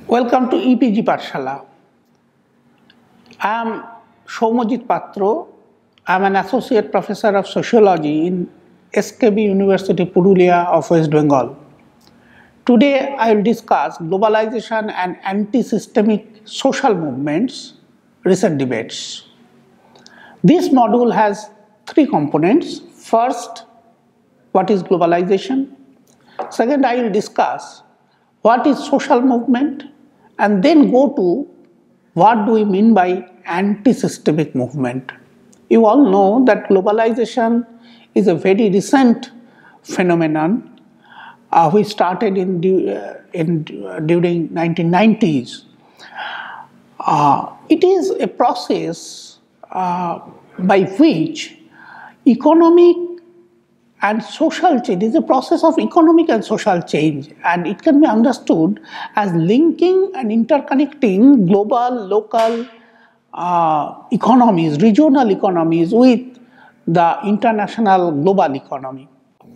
Welcome to EPG Pathshala. I am Soumyajit Patro. I am an associate professor of sociology in SKB University Purulia of West Bengal. Today I will discuss globalization and anti-systemic social movements, recent debates. This module has three components. First, what is globalization? Second, I will discuss what is social movement, and then go to what do we mean by anti-systemic movement. You all know that globalization is a very recent phenomenon which started during 1990s. It is a process by which economic and social change is a process of economic and social change, and it can be understood as linking and interconnecting global, local economies, regional economies with the international global economy.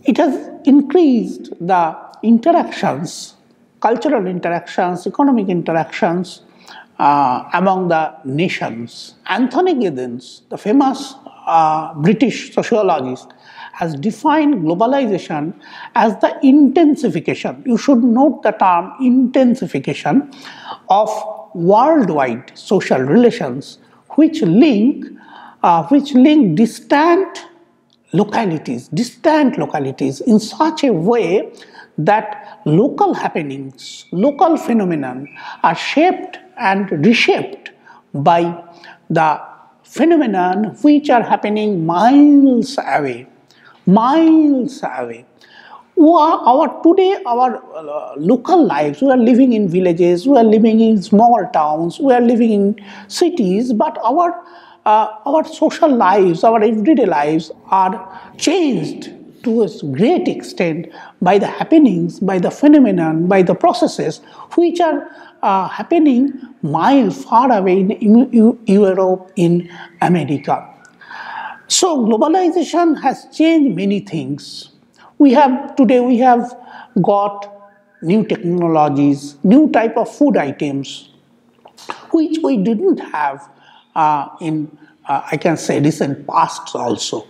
It has increased the interactions, cultural interactions, economic interactions among the nations. Anthony Giddens, the famous British sociologist, has defined globalization as the intensification, you should note the term intensification, of worldwide social relations which link distant localities in such a way that local happenings, local phenomena are shaped and reshaped by the phenomenon which are happening miles away. Today, our local lives, we are living in villages, we are living in small towns, we are living in cities, but our social lives, our everyday lives are changed to a great extent by the happenings, by the phenomenon, by the processes which are happening miles far away in Europe, in America. So globalization has changed many things. Today we have got new technologies, new type of food items, which we didn't have in, I can say, recent past also.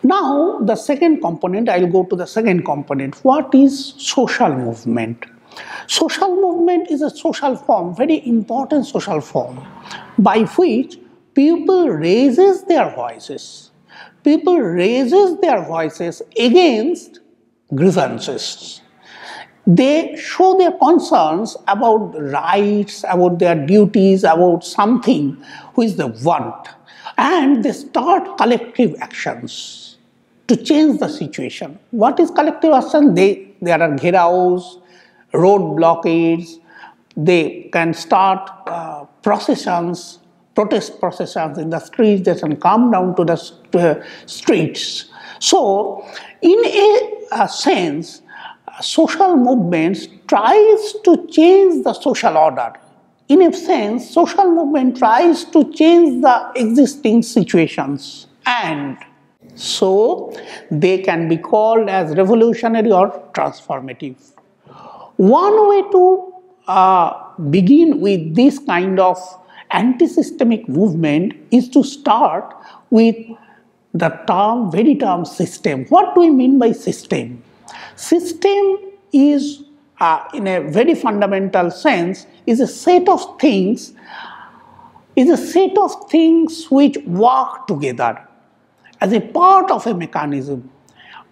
Now the second component, I will go to the second component. What is social movement? Social movement is a social form, very important social form, by which people raises their voices. People raises their voices against grievances. They show their concerns about rights, about their duties, about something which they want, and they start collective actions to change the situation. What is collective action? There are gheraos, road blockades. They can start processions, protest processions in the streets. They can come down to the streets. So, in a sense, social movements tries to change the social order. In a sense, social movement tries to change the existing situations, and so they can be called as revolutionary or transformative. One way to begin with this kind of anti-systemic movement is to start with the very term system. What do we mean by system? System is, in a very fundamental sense, is a set of things which work together as a part of a mechanism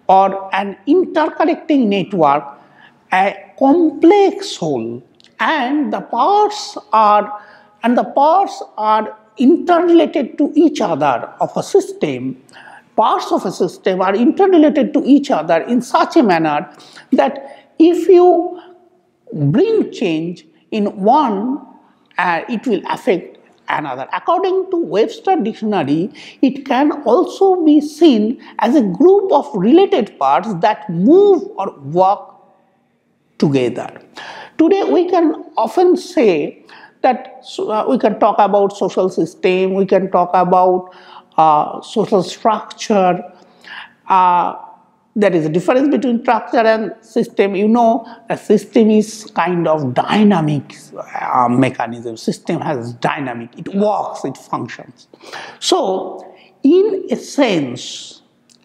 or an interconnecting network, a complex whole, and the parts are interrelated to each other of a system. Parts of a system are interrelated to each other in such a manner that if you bring change in one, it will affect another. According to Webster Dictionary, it can also be seen as a group of related parts that move or work together. Today we can often say that we can talk about social system, we can talk about social structure, there is a difference between structure and system. You know, a system is kind of dynamic mechanism. System has dynamic, it works, it functions. So, in a sense,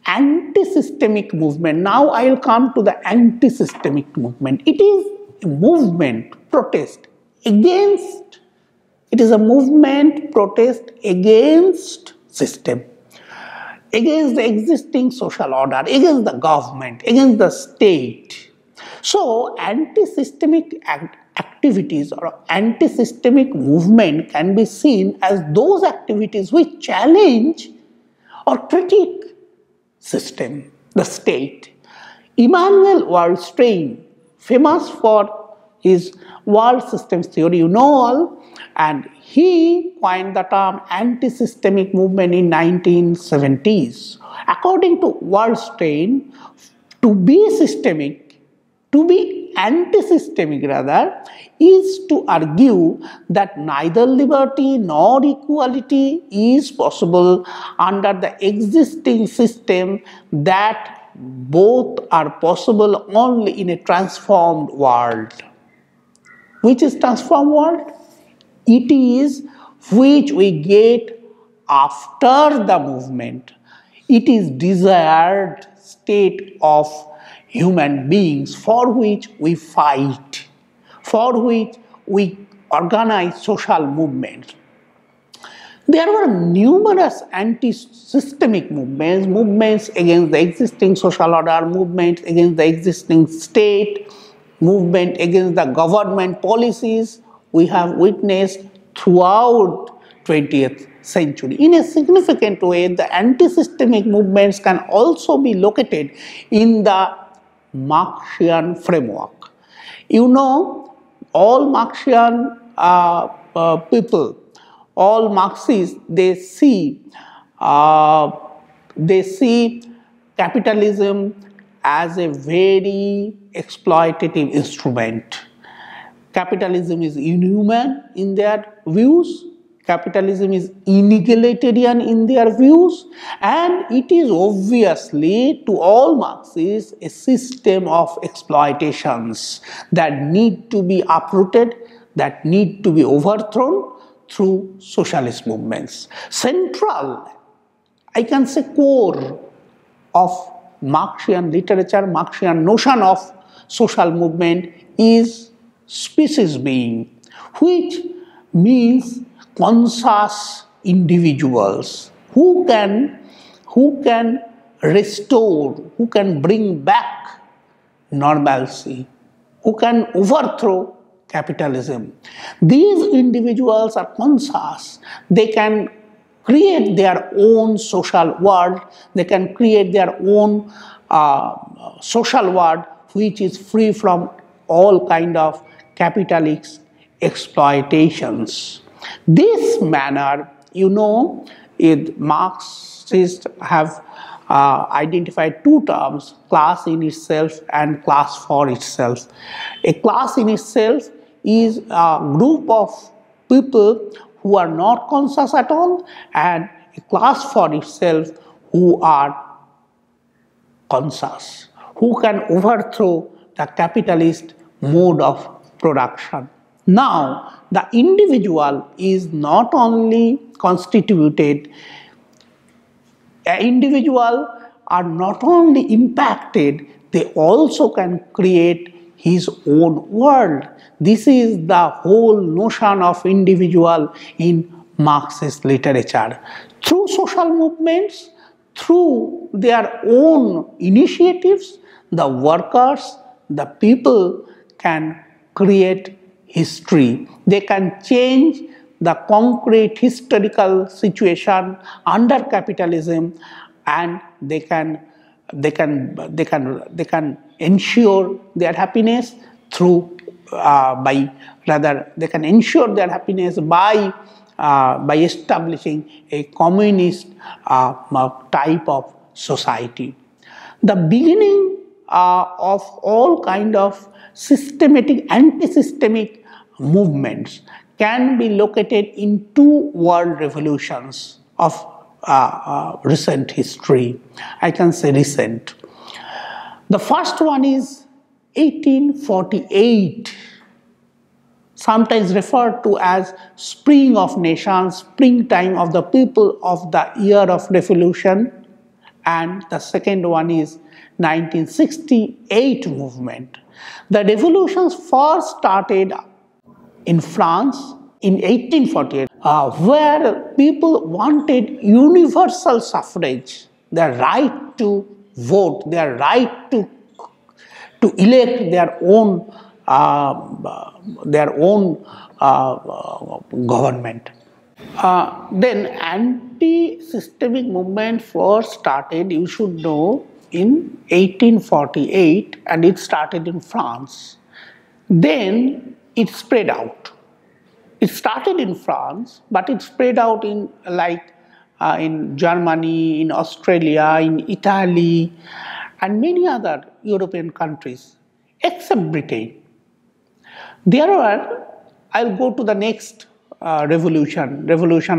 anti-systemic movement, now I will come to the anti-systemic movement. It is a movement, protest against, it is a movement, protest against system, against the existing social order, against the government, against the state. So, anti-systemic activities or anti-systemic movement can be seen as those activities which challenge or critique system, the state. Immanuel Wallstein, famous for his world systems theory, you know all, and he coined the term anti-systemic movement in 1970s. According to Wallstein, to be systemic, to be anti-systemic rather, is to argue that neither liberty nor equality is possible under the existing system, that both are possible only in a transformed world. Which is transformed world? It is which we get after the movement. It is desired state of human beings for which we fight, for which we organize social movements. There were numerous anti-systemic movements, movements against the existing social order, movements against the existing state, movement against the government policies we have witnessed throughout 20th century. In a significant way, the anti-systemic movements can also be located in the Marxian framework. You know, all Marxian people, all Marxists, they see capitalism as a very exploitative instrument. Capitalism is inhuman in their views, capitalism is inegalitarian in their views, and it is obviously to all Marxists a system of exploitations that need to be uprooted, that need to be overthrown through socialist movements. Central, I can say core of Marxian literature, Marxian notion of social movement is species being, which means conscious individuals who can restore, who can bring back normalcy, who can overthrow capitalism. These individuals are conscious, they can create their own social world, they can create their own social world which is free from all kind of capitalist exploitations. This manner, you know, Marxists have identified two terms, class in itself and class for itself. A class in itself is a group of people who are not conscious at all, and a class for itself who are conscious, who can overthrow the capitalist mode of production. Now, the individual is not only constituted, individual are not only impacted, they also can create his own world. This is the whole notion of individual in Marxist literature. Through social movements, through their own initiatives, the workers, the people can create history. They can change the concrete historical situation under capitalism, and they can ensure their happiness through they can ensure their happiness by establishing a communist type of society. The beginning of all kind of systematic anti-systemic movements can be located in two world revolutions of recent history. I can say recent. The first one is 1848, sometimes referred to as Spring of Nations, springtime of the people of the year of revolution. And the second one is 1968 movement. The revolutions first started in France in 1848, where people wanted universal suffrage, their right to vote, their right to elect their own government. Then anti-systemic movement first started, you should know, in 1848, and it started in France. Then it spread out. It started in France, but it spread out in Germany, in Australia, in Italy, and many other European countries, except Britain. There were, I'll go to the next revolution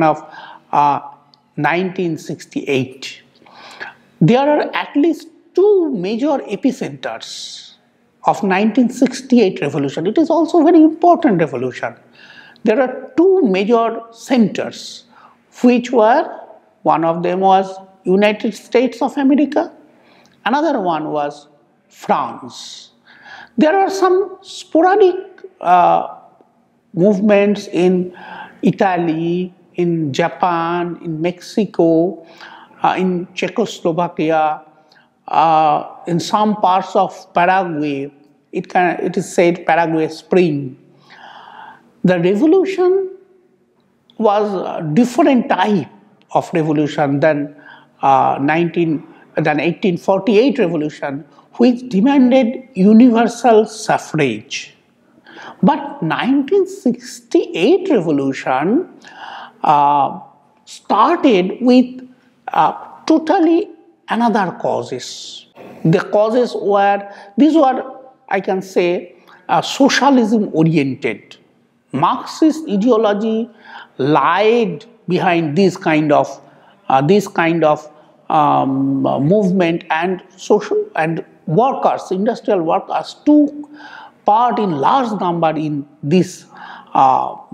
of 1968. There are at least two major epicenters of 1968 revolution. It is also a very important revolution. There are two major centers, which were, one of them was United States of America, another one was France. There are some sporadic movements in Italy, in Japan, in Mexico, in Czechoslovakia, in some parts of Paraguay. It is said Paraguay Spring. The revolution was a different type of revolution than 1848 revolution, which demanded universal suffrage. But 1968 revolution started with totally another causes. The causes were, these were, I can say, socialism oriented. Marxist ideology lied behind this kind of movement, and social and workers, industrial workers, took part in large number in this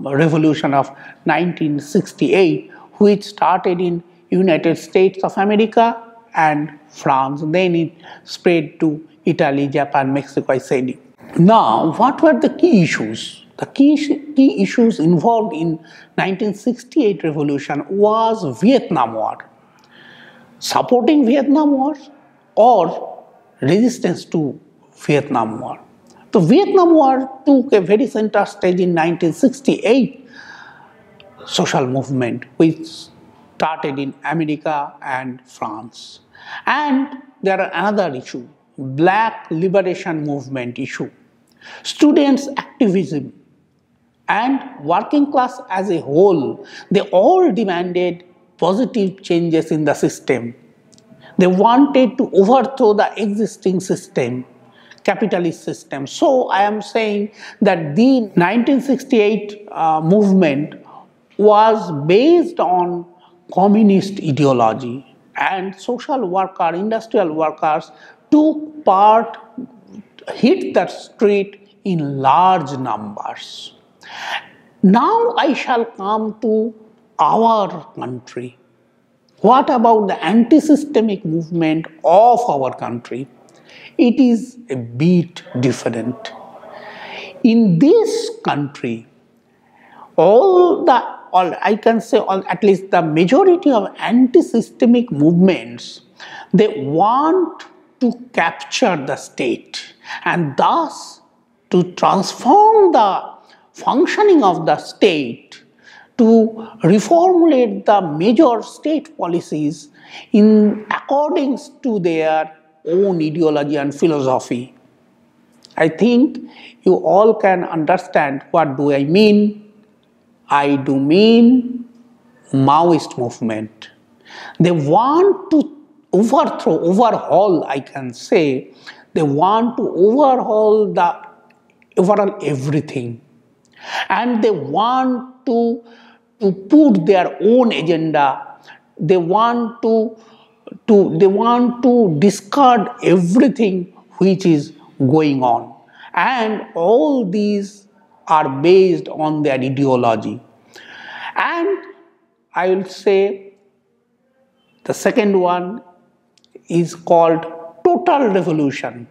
revolution of 1968, which started in United States of America and France. Then it spread to Italy, Japan, Mexico, I said. Now, what were the key issues? The key issues involved in 1968 revolution was Vietnam War, supporting Vietnam War or resistance to Vietnam War. The Vietnam War took a very center stage in 1968 social movement, which started in America and France. And there are another issue, Black liberation movement issue, students' activism, and working class as a whole. They all demanded positive changes in the system. They wanted to overthrow the existing system, capitalist system. So I am saying that the 1968 movement was based on communist ideology, and social worker, industrial workers took part, hit the street in large numbers. Now I shall come to our country. What about the anti-systemic movement of our country? It is a bit different. In this country, at least the majority of anti-systemic movements, they want to capture the state and thus to transform the functioning of the state, to reformulate the major state policies in accordance to their own ideology and philosophy. I think you all can understand what do I mean. I do mean Maoist movement. They want to overhaul, I can say, they want to overhaul everything. And they want to put their own agenda. They want to discard everything which is going on. And all these are based on their ideology. And I will say the second one is called total revolution.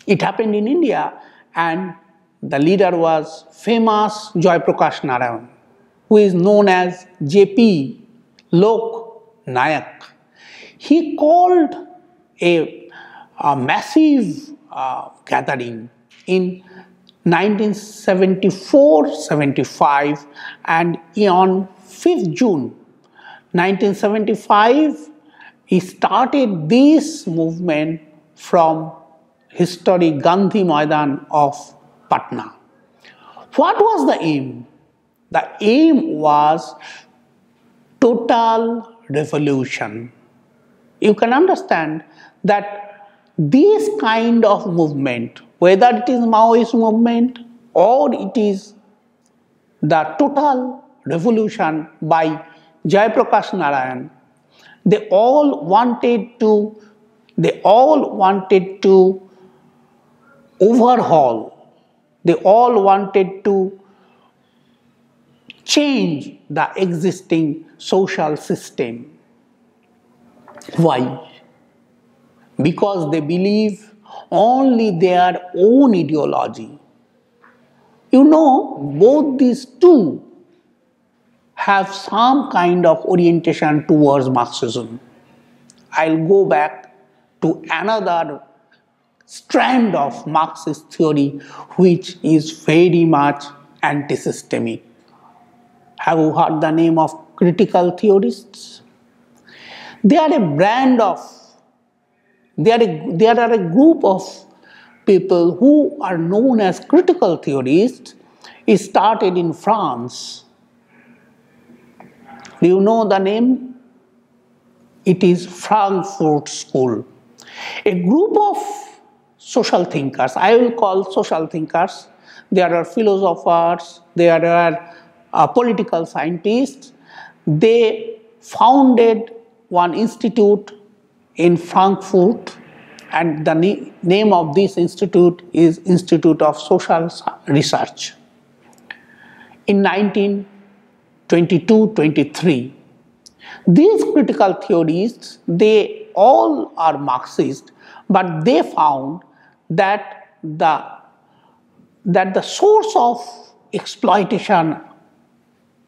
It happened in India, and the leader was famous Joy Prakash Narayan, who is known as JP Lok Nayak. He called a massive gathering in 1974-75, and on 5th June 1975, he started this movement from historic Gandhi Maidan of Patna. What was the aim? The aim was total revolution. You can understand that this kind of movement, whether it is Maoist movement or it is the total revolution by Jai Prakash Narayan, they all wanted to overhaul, they all wanted to change the existing social system. Why? Because they believe only their own ideology. You know, both these two have some kind of orientation towards Marxism. I'll go back to another strand of Marxist theory which is very much anti-systemic. Have you heard the name of critical theorists? They are a group of people who are known as critical theorists. It started in France. Do you know the name? It is Frankfurt School. A group of social thinkers, I will call social thinkers. There are philosophers, there are political scientists. They founded one institute in Frankfurt, and the name of this institute is Institute of Social Research. In 1922-23, these critical theorists, they all are Marxist, but they found that the source of exploitation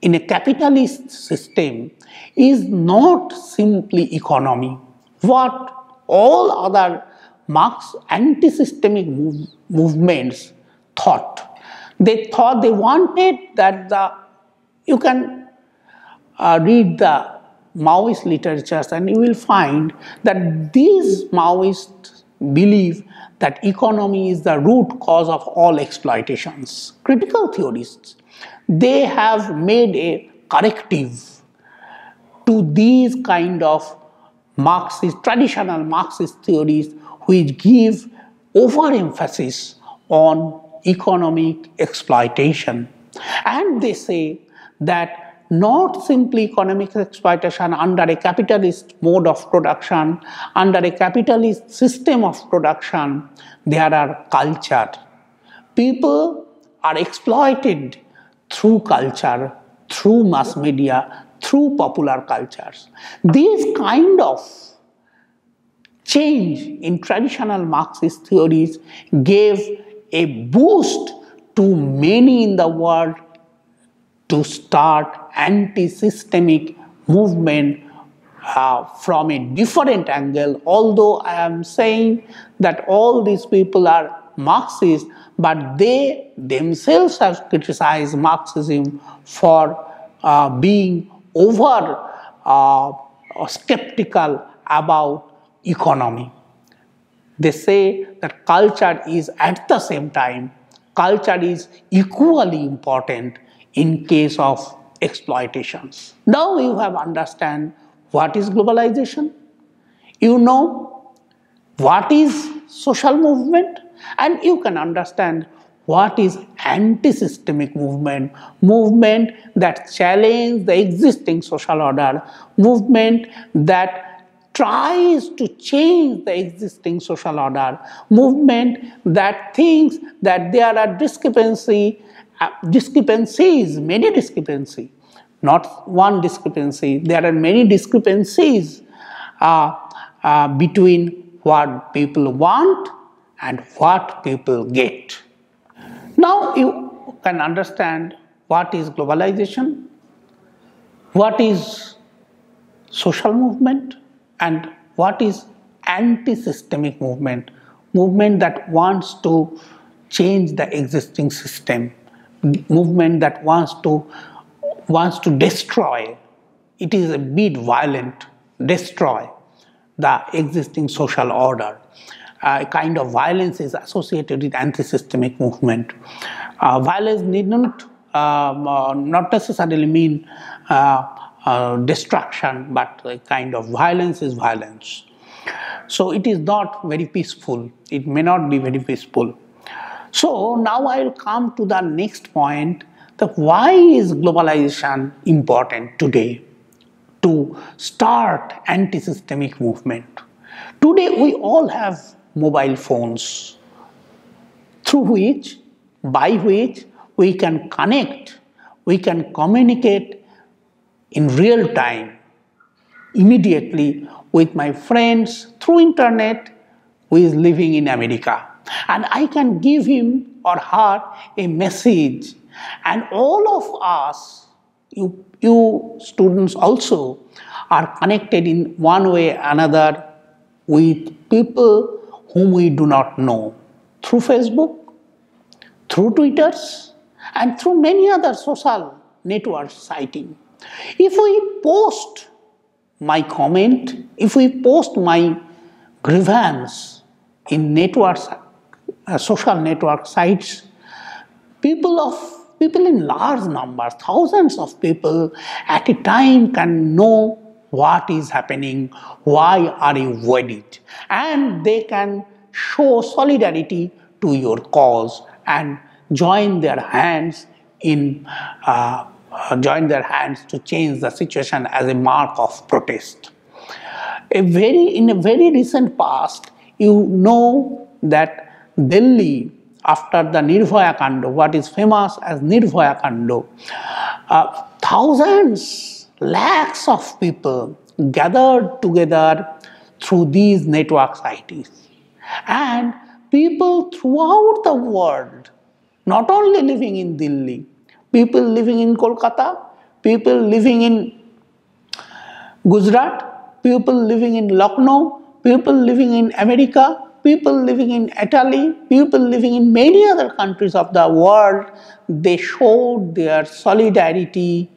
in a capitalist system is not simply economy. What all other Marx anti-systemic movements thought. They wanted that you can read the Maoist literatures and you will find that these Maoists believe that economy is the root cause of all exploitations. Critical theorists, they have made a corrective to these kind of traditional Marxist theories which give overemphasis on economic exploitation. And they say that not simply economic exploitation under a capitalist mode of production, under a capitalist system of production, there are culture. People are exploited through culture, through mass media, through popular cultures. This kind of change in traditional Marxist theories gave a boost to many in the world to start anti-systemic movement from a different angle. Although I am saying that all these people are Marxists, but they themselves have criticized Marxism for being over skeptical about economy. They say that culture is at the same time, culture is equally important in case of exploitations. Now you have understand what is globalization, you know what is social movement, and you can understand what is anti-systemic movement, movement that challenge the existing social order, movement that tries to change the existing social order, movement that thinks that there are discrepancies, many discrepancies, not one discrepancy, there are many discrepancies between what people want and what people get. Now you can understand what is globalization, what is social movement, and what is anti-systemic movement, movement that wants to change the existing system, movement that wants to destroy, it is a bit violent, destroy the existing social order. A kind of violence is associated with anti-systemic movement. Violence need not necessarily mean destruction, but a kind of violence is violence. So it is not very peaceful. It may not be very peaceful. So now I will come to the next point, that why is globalization important today to start anti-systemic movement. Today we all have mobile phones by which we can connect, we can communicate in real time, immediately with my friends through internet who is living in America. And I can give him or her a message. And all of us, you students also, are connected in one way or another with people whom we do not know, through Facebook, through Twitters, and through many other social network sites. If we post my comment, if we post my grievance in networks, social network sites, people in large numbers, thousands of people at a time can know what is happening, why are you worried, and they can show solidarity to your cause and join their hands to change the situation as a mark of protest. In a very recent past, you know that Delhi, after the Nirbhaya Kando, what is famous as Nirbhaya Kando, thousands, lakhs of people gathered together through these network sites. And people throughout the world, not only living in Delhi, people living in Kolkata, people living in Gujarat, people living in Lucknow, people living in America, people living in Italy, people living in many other countries of the world, they showed their solidarity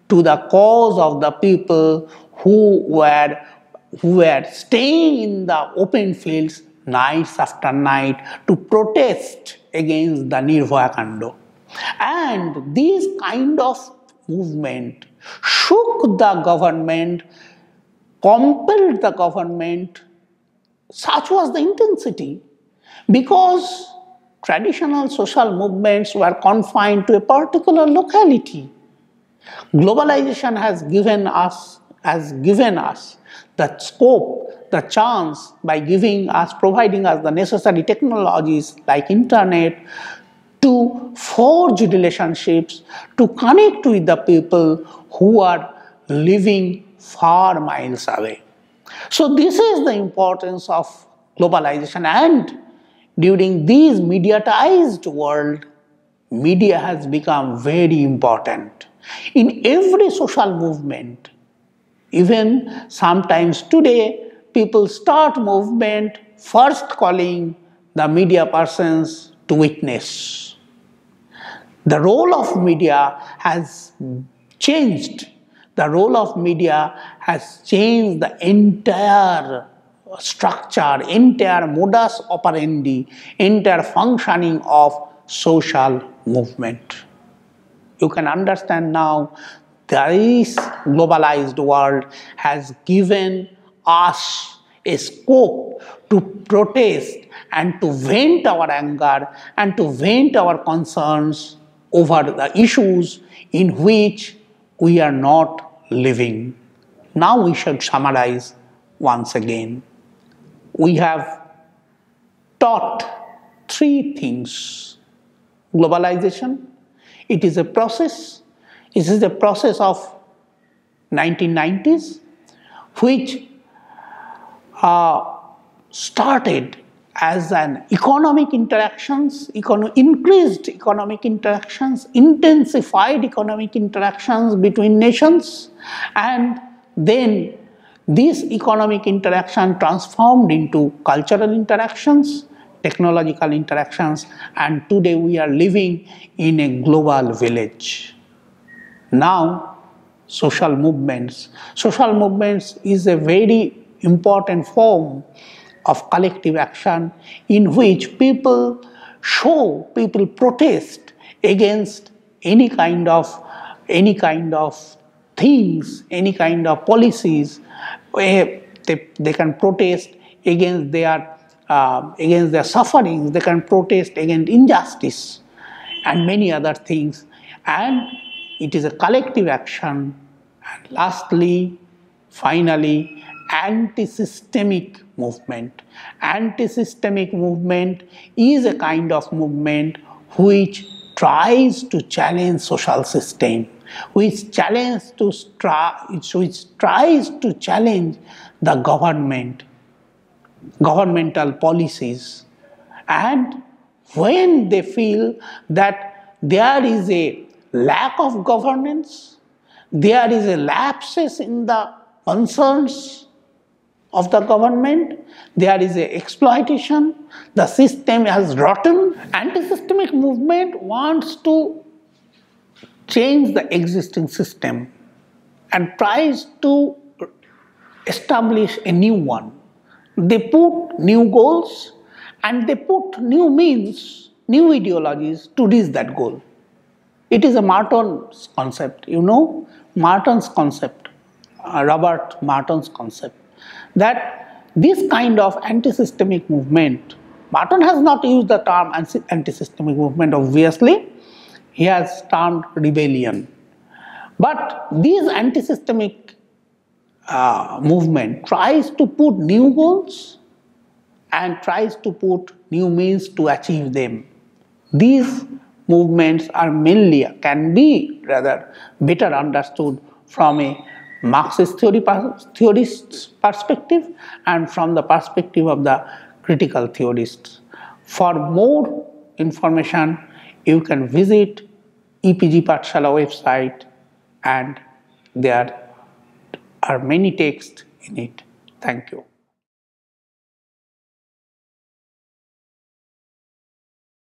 to the cause of the people who were staying in the open fields nights after night to protest against the Nirbhaya Kando. And this kind of movement shook the government, compelled the government. Such was the intensity, because traditional social movements were confined to a particular locality. Globalization has given us the scope, the chance, by providing us the necessary technologies like internet, to forge relationships, to connect with the people who are living far miles away. So this is the importance of globalization, and during this mediatized world, media has become very important. In every social movement, even sometimes today, people start movement first calling the media persons to witness. The role of media has changed. The role of media has changed the entire structure, entire modus operandi, entire functioning of social movement. You can understand now this globalized world has given us a scope to protest and to vent our anger and to vent our concerns over the issues in which we are not living. Now we should summarize once again. We have taught three things. Globalization, it is a process. It is a process of 1990s, which started as an economic interactions, increased economic interactions, intensified economic interactions between nations, and then this economic interaction transformed into cultural interactions, technological interactions, and today we are living in a global village. Now, social movements is a very important form of collective action in which people protest against any kind of things, any kind of policies. They can protest against their sufferings, they can protest against injustice and many other things, and it is a collective action. And lastly, finally, anti-systemic movement. Anti-systemic movement is a kind of movement which tries to challenge social system, which tries to challenge the governmental policies. And when they feel that there is a lack of governance, there is a lapses in the concerns of the government, there is a exploitation, the system has rotten. Anti-systemic movement wants to change the existing system and tries to establish a new one. They put new goals and they put new means, new ideologies to reach that goal. It is a Martin's concept, you know, Martin's concept, Robert Martin's concept, that this kind of anti-systemic movement, Martin has not used the term anti-systemic movement, obviously, he has termed rebellion. But this anti-systemic movement tries to put new goals and tries to put new means to achieve them. These movements are mainly, can be rather better understood from a Marxist theorist's perspective and from the perspective of the critical theorists. For more information, you can visit EPG Pathshala website, and there are many texts in it. Thank you.